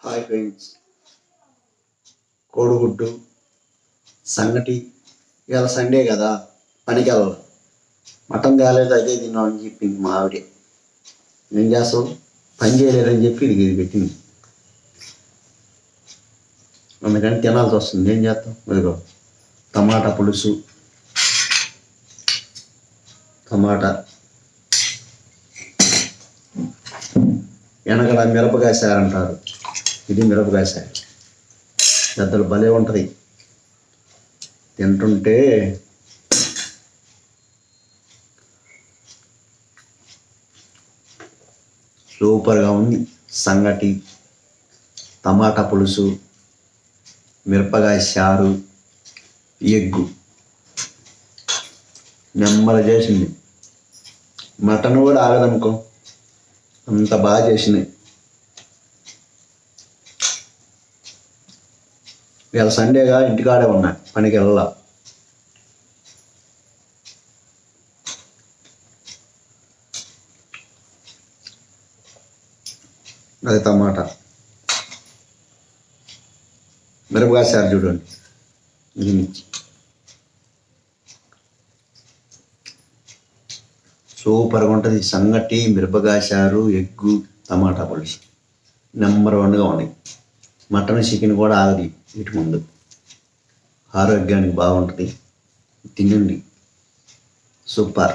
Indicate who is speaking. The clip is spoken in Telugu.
Speaker 1: హాయ్ ఫ్రెండ్స్, కోడిగుడ్డు సంగటి. ఇవాళ సండే కదా, పనికి వెళ్ళాలి. మటన్ తేలేదు, అదే తిన్నామని చెప్పింది మా ఆవిడే. ఏం చేస్తావు, పని చేయలేదని చెప్పి ఇది పెట్టింది. అందుకని తినాల్సి వస్తుంది. ఏం చేస్తాం. ఇదిగో టమాటా పులుసు, టమాటా, వెనకడ మిరపకాయ సారు అంటారు, ఇది మిరపకాయ సారు. పెద్దలు భలే ఉంటుంది, తింటుంటే సూపర్గా ఉంది. సంగటి, టమాటా పులుసు, మిరపకాయ చారు, ఎగ్గు నెమ్మది చేసింది. మటన్ కూడా ఆగదనుకో, అంత బాగా చేసింది. ఇవాళ సండేగా ఇంటికాడే ఉన్నా, పనికి వెళ్ళాల. అది టమాటా, మిరపకాయ చారు చూడండి, ఇది మిర్చి. సూపర్గా ఉంటుంది. సంగటి, మిరపకాయ చారు, ఎగ్గు, టమాటా పులుసు నెంబర్ 1గా ఉన్నాయి. మటన్ చికెన్ కూడా ఆగది వీటి ముందు. ఆరోగ్యానికి బాగుంటుంది, తినండి. సూపర్.